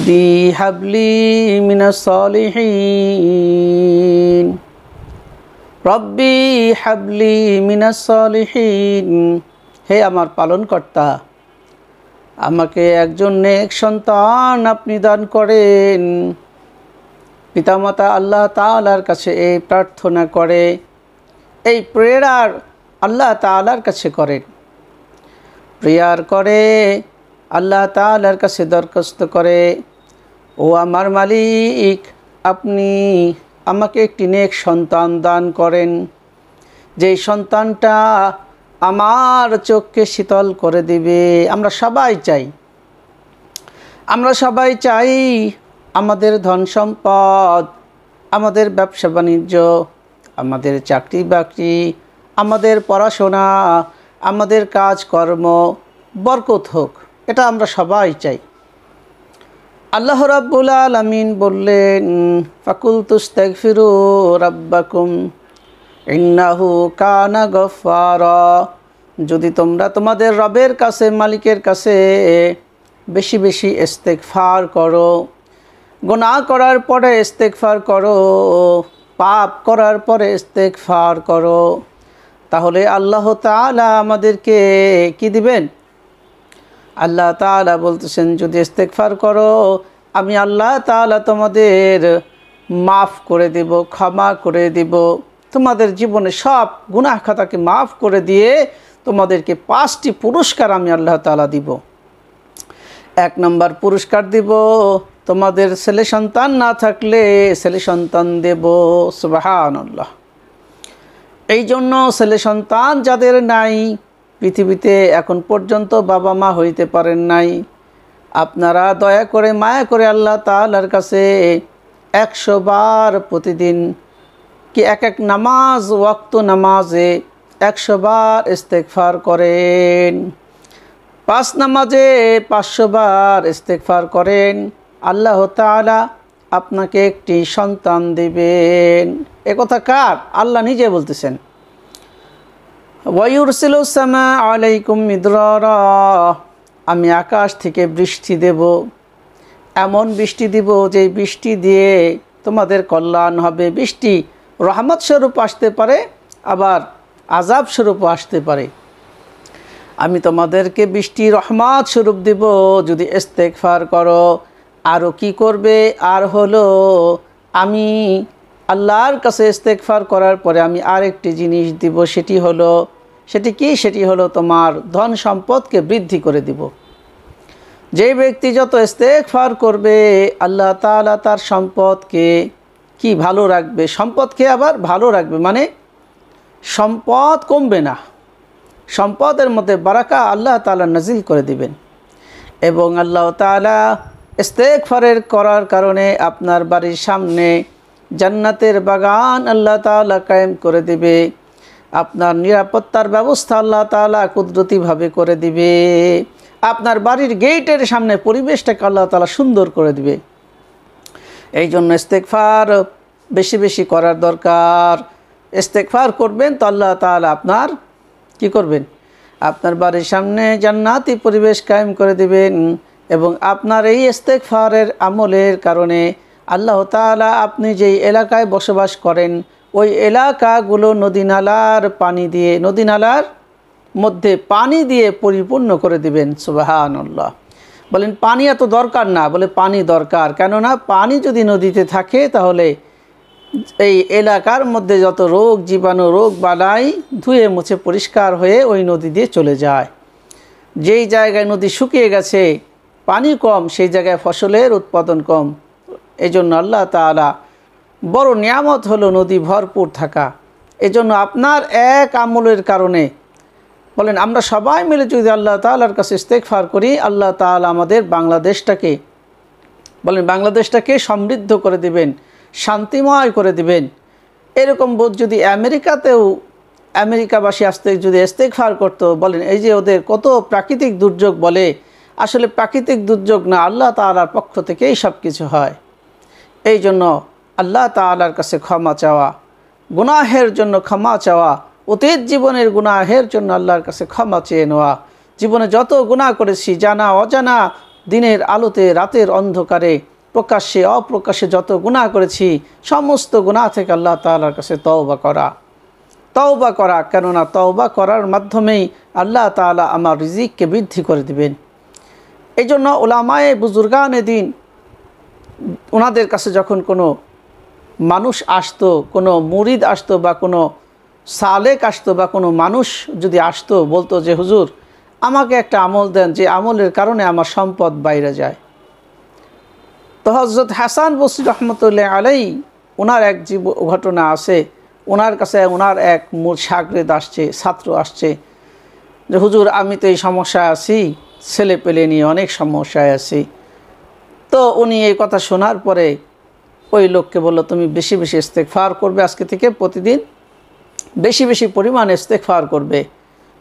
রব্বি হাবলি মিনাস সলিহিন, রব্বি হাবলি মিনাস সলিহিন। হে আমার পালনকর্তা, আমাকে একজন নেক সন্তান আপনি দান করেন। পিতামাতা আল্লাহ তাআলার কাছে এই প্রার্থনা করে, এই প্রেয়ার আল্লাহ তাআলার কাছে করেন, প্রেয়ার করে আল্লাহ তাআলার কাছে দরখাস্ত করে, ও আমার মালিক, আপনি আমাকে একটি নেক সন্তান দান করেন, যেই সন্তানটা আমার চোখকে শীতল করে দিবে। আমরা সবাই চাই আমাদের ধন সম্পদ, আমাদের ব্যবসা বাণিজ্য, আমাদের চাকরি বাকরি, আমাদের পড়াশোনা, আমাদের কাজকর্ম বরকত হোক, এটা আমরা সবাই চাই। আল্লাহ রাব্বুল আলামিন বললেন, ফাকুলতুস্তাগফিরু রাব্বাকুম ইন্নাহু কানা গফফারা। যদি তোমরা তোমাদের রবের কাছে, মালিকের কাছে বেশি বেশি ইস্তেগফার করো, গুনাহ করার পরে ইস্তেগফার করো, পাপ করার পরে ইস্তেগফার করো, তাহলে আল্লাহ তাআলা আমাদেরকে কি দিবেন? আল্লাহ তাআলা বলতেছেন, যদি ইস্তেগফার করো আমি আল্লাহ তাআলা তোমাদের মাফ করে দেব, ক্ষমা করে দেব, তোমাদের জীবনে সব গুনাহ খাতাকে মাফ করে দিয়ে তোমাদেরকে 5টি পুরস্কার আমি আল্লাহ তাআলা দিব। 1 নম্বর পুরস্কার দিব, তোমাদের ছেলে সন্তান না থাকলে ছেলে সন্তান দেব। সুবহানাল্লাহ। এই জন্য ছেলে সন্তান যাদের নাই, পৃথিবীতে এখন পর্যন্ত বাবা মা হইতে পারেন নাই, আপনারা দয়া করে মায়া করে আল্লাহ তাআলার কাছে 100 বার প্রতিদিন কি এক নামাজ, ওয়াক্ত নামাজে 100 বার ইস্তেগফার করেন, 5 নামাজে 500 বার ইস্তেগফার করেন, আল্লাহ তাআলা আপনাকে একটি সন্তান দিবেন। এ কথা কার? আল্লাহ নিজে বলতেছেন, ওয়ায়ুরসিলুস সামা আলাইকুম মিদরারা। আমি আকাশ থেকে বৃষ্টি দেব, এমন বৃষ্টি দিব যে বৃষ্টি দিয়ে তোমাদের কল্যাণ হবে। বৃষ্টি রহমত স্বরূপ আসতে পারে, আবার আযাব স্বরূপও আসতে পারে। আমি তোমাদেরকে বৃষ্টি রহমত স্বরূপ দিব যদি ইস্তেগফার করো। আরও কি করবে? আর হলো আমি আল্লাহর কাছে ইস্তেগফার করার পরে আমি আরেকটি জিনিস দিব, সেটি কি? সেটি হলো তোমার ধন সম্পদকে বৃদ্ধি করে দিব। যে ব্যক্তি যত ইস্তেগফার করবে আল্লাহ তাআলা তার সম্পদকে কি ভালো রাখবে, সম্পদকে আবার ভালো রাখবে, মানে সম্পদ কমবে না, সম্পদের মধ্যে বারাকা আল্লাহ তাআলা নাজিল করে দিবেন। এবং আল্লাহ তাআলা ইস্তেগফারের করার কারণে আপনার বাড়ির সামনে জান্নাতের বাগান আল্লাহ তাআলা কায়েম করে দিবে, আপনার নিরাপত্তার ব্যবস্থা আল্লাহ তাআলা কুদরতিভাবে করে দিবে, আপনার বাড়ির গেটের সামনে পরিবেশটাকে আল্লাহ তাআলা সুন্দর করে দিবে। এই জন্য ইস্তেগফার বেশি বেশি করার দরকার। ইস্তেগফার করবেন তো আল্লাহ তাআলা আপনার কি করবেন? আপনার বাড়ির সামনে জান্নাতি পরিবেশ কায়েম করে দিবেন। এবং আপনার এই ইস্তেগফারের আমলের কারণে আল্লাহ তাআলা আপনি যেই এলাকায় বসবাস করেন ওই এলাকাগুলো নদী-নালার মধ্যে পানি দিয়ে পরিপূর্ণ করে দিবেন। সুবহানাল্লাহ। বলেন পানি এত দরকার না, বলে পানি দরকার। কেননা পানি যদি নদীতে থাকে তাহলে এই এলাকার মধ্যে যত রোগ জীবাণু, রোগ বালাই ধুয়ে মুছে পরিষ্কার হয়ে ওই নদী দিয়ে চলে যায়। যেই জায়গায় নদী শুকিয়ে গেছে, পানি কম, সেই জায়গায় ফসলের উৎপাদন কম। এজন্য আল্লাহ তাআলা বড় নিয়ামত হলো নদী ভরপুর থাকা। এজন্য আপনার এক আমলের কারণে বলেন আমরা সবাই মিলে যদি আল্লাহ তাআলার কাছে ইস্তেগফার করি, আল্লাহ তাআলা আমাদের বাংলাদেশটাকে সমৃদ্ধ করে দিবেন, শান্তিময় করে দিবেন। এরকম বোধ যদি আমেরিকাবাসী আসতে যদি ইস্তেগফার করতো, বলেন এই যে ওদের কত প্রাকৃতিক দুর্যোগ বলে, আসলে প্রাকৃতিক দুর্যোগ না, আল্লাহ তাআলার পক্ষ থেকেই সব কিছু হয়। এই জন্য আল্লাহ তাআলার কাছে ক্ষমা চাওয়া, গুনাহের জন্য ক্ষমা চাওয়া, অতীত জীবনের গুনাহের জন্য আল্লাহর কাছে ক্ষমা চেয়ে নেওয়া। জীবনে যত গুনাহ করেছি, জানা অজানা দিনের আলোতে রাতের অন্ধকারে প্রকাশ্যে অপ্রকাশ্যে যত গুনাহ করেছি সমস্ত গুনাহ থেকে আল্লাহ তাআলার কাছে তওবা করা, কেননা তওবা করার মাধ্যমেই আল্লাহ তাআলা আমার রিজিককে বৃদ্ধি করে দিবেন। এই জন্য উলামায়ে বুজুর্গানে দিন ওনাদের কাছে যখন কোনো মানুষ আসতো, কোনো মুরিদ আসতো বা কোনো সালেক আসতো বা কোনো মানুষ যদি আসতো, বলতো যে হুজুর আমাকে একটা আমল দেন, যে আমলের কারণে আমার সম্পদ বাইরে যায়। তো হযরত হাসান বসরি রহমতুল্লাহ আলাইহি ওনার এক ঘটনা আছে। ওনার কাছে ওনার এক শাগরেদ আসছে, ছাত্র আসছে যে হুজুর আমি তো এই সমস্যায় আছি, ছেলে পেলে নিয়ে অনেক সমস্যায় আছি। তো উনি এই কথা শোনার পরে ওই লোককে বলল তুমি বেশি বেশি ইস্তেগফার করবে, আজকে থেকে প্রতিদিন বেশি বেশি পরিমাণে ইস্তেগফার করবে,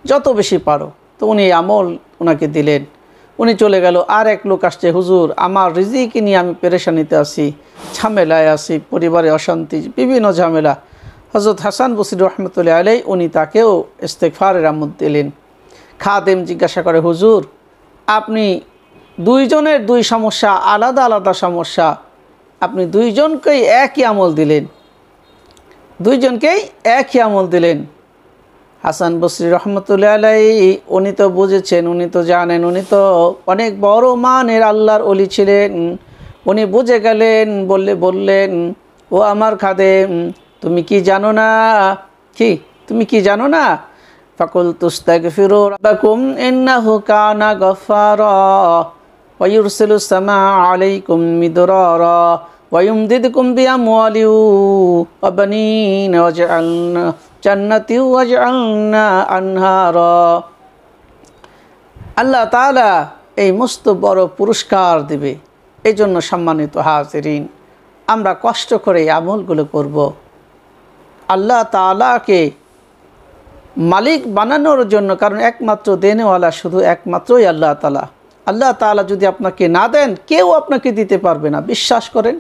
যত বেশি পারো। তো উনি আমল ওনাকে দিলেন, উনি চলে গেল। আর এক লোক আসছে, হুজুর আমার রিজিক নিয়ে আমি পেরেশানিতে আছি, ঝামেলায় আছি, পরিবারে অশান্তি, বিভিন্ন ঝামেলা। হযরত হাসান বসরি রহমতুল্লাহ আলাইহি উনি তাকেও ইস্তেগফারের আমল দিলেন। খাদেম জিজ্ঞাসা করে হুজুর আপনি দুইজনের দুই সমস্যা, আলাদা আলাদা সমস্যা, আপনি দুইজনকেই একই আমল দিলেন। হাসান বসরি রহমতুল্লাহ আলাইহি উনি তো বুঝেছেন, উনি তো জানেন, উনি তো অনেক বড় মানের আল্লাহর ওলি ছিলেন। উনি বুঝে গেলেন, বললেন ও আমার খাদেম তুমি কি জানো না ফাকুলতু আস্তাগফিরু রাব্বাকুম ইন্নাহু কানা গফফারা ওয়া ইউরসিলুস সামাআ আলাইকুম মিদরারা ওয়া ইউমদিদকুম বিআমওয়ালিন ওয়া বানিনা ওয়াজআলনা জান্নাতি ওয়াজআলনা আনহারা। আল্লাহ তাআলা এই মস্ত বড় পুরস্কার দিবে। এই জন্য সম্মানিত হাজিরিন, আমরা কষ্ট করে এই আমলগুলো করব। আল্লাহ তাআলাকে মালিক বানানোর জন্য, কারণ একমাত্র দেনেওয়ালা শুধু একমাত্রই আল্লাহ তাআলা। আল্লাহ তাআলা যদি আপনাকে না দেন কেউ আপনাকে দিতে পারবে না, বিশ্বাস করেন।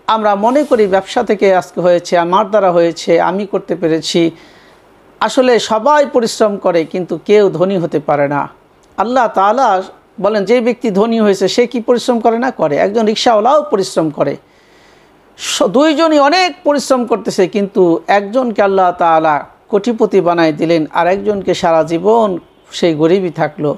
আমরা মনে করি ব্যবসা থেকে আজকে হয়েছে, আমার দ্বারা হয়েছে, আমি করতে পেরেছি। আসলে সবাই পরিশ্রম করে কিন্তু কেউ ধনী হতে পারে না। আল্লাহ তাআলা বলেন যে ব্যক্তি ধনী হয়েছে সে কি পরিশ্রম করে না? করে। একজন রিকশাওয়ালাও পরিশ্রম করে, দুইজনই অনেক পরিশ্রম করতেছে, কিন্তু একজনকে আল্লাহ তাআলা কোটিপতি বানায় দিলেন আর একজনকে সারা জীবন সেই গরিবই থাকলো।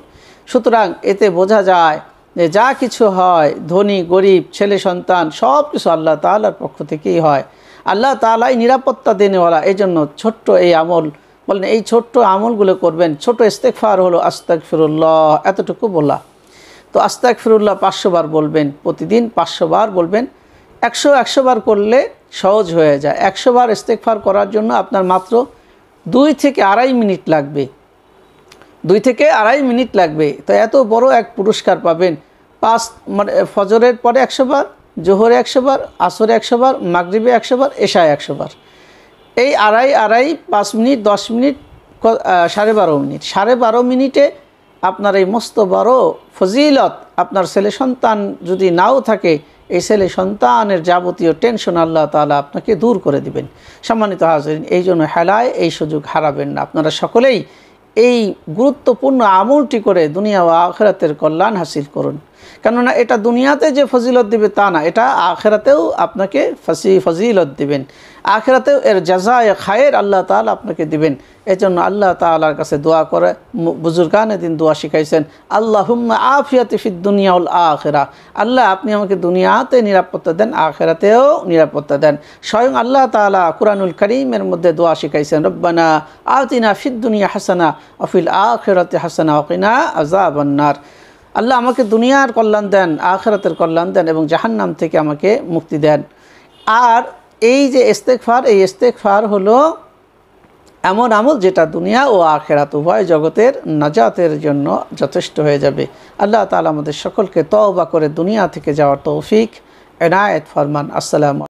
সুতরাং এতে বোঝা যায় যে যা কিছু হয়, ধনী গরিব ছেলে সন্তান সব কিছু আল্লাহ তাআলার পক্ষ থেকেই হয়। আল্লাহ তাআলাই নিরাপত্তা দেনেওয়ালা। এই জন্য ছোট্ট এই আমল বলেন, এই ছোট্ট আমলগুলো করবেন। ছোট ইস্তেগফার হলো আস্তাগফিরুল্লাহ, এতটুকু বলা। তো আস্তাগফিরুল্লাহ 500 বার বলবেন, প্রতিদিন 500 বার বলবেন। 100 বার করলে সহজ হয়ে যায়। 100 বার ইস্তেগফার করার জন্য আপনার মাত্র 2 থেকে আড়াই মিনিট লাগবে। 2 থেকে আড়াই মিনিট লাগবে। তো এত বড় এক পুরস্কার পাবেন। মানে ফজরের পরে 100 বার, জোহরে 100 বার, আসরে 100 বার, মাগরিবে 100 বার, এশায় 100 বার। এই আড়াই 5 মিনিট, 10 মিনিট, 12.5 মিনিট। 12.5 মিনিটে আপনার এই মস্ত বড় ফজিলত, আপনার ছেলে সন্তান যদি নাও থাকে, এই ছেলে সন্তানের যাবতীয় টেনশন আল্লাহ তাআলা আপনাকে দূর করে দিবেন। সম্মানিত হাজিরিন, এই জন্য হেলায় এই সুযোগ হারাবেন না। আপনারা সকলেই এই গুরুত্বপূর্ণ আমলটি করে দুনিয়া ও আখিরাতের কল্যাণ হাসিল করুন। কেননা এটা দুনিয়াতে যে ফজিলত দিবে তা না, এটা আখিরাতেও আপনাকে ফজিলত দিবেন। আখিরাতেও এর জাযায়ে খায়ের আল্লাহ তাআলা আপনাকে দিবেন। এজন্য আল্লাহ তাআলার কাছে দোয়া করে বুজুর্গানে দিন দোয়া শিখাইছেন, আল্লাহুম্মা আফিয়াতি ফিদ দুনিয়া ওয়াল আখিরা। আল্লাহ আপনি আমাকে দুনিয়াতে নিরাপত্তা দেন, আখিরাতেও নিরাপত্তা দেন। স্বয়ং আল্লাহ তাআলা কুরআনুল কারীমের মধ্যে দোয়া শিখাইছেন, রব্বানা আতিনা ফিদ দুনিয়া হাসানা ওয়া ফিল আখিরাতি হাসানা ওয়া কিনা আযাবান নার। আল্লাহ আমাকে দুনিয়ার কল্যাণ দেন, আখিরাতের কল্যাণ দেন এবং জাহান্নাম থেকে আমাকে মুক্তি দেন। আর এই যে ইস্তেগফার, এই ইস্তেগফার হলো এমন আমল যেটা দুনিয়া ও আখিরাত উভয় জগতের নাজাতের জন্য যথেষ্ট হয়ে যাবে। আল্লাহ তাআলা আমাদের সকলকে তওবা করে দুনিয়া থেকে যাওয়ার তৌফিক এনায়েত ফরমান। আসসালামু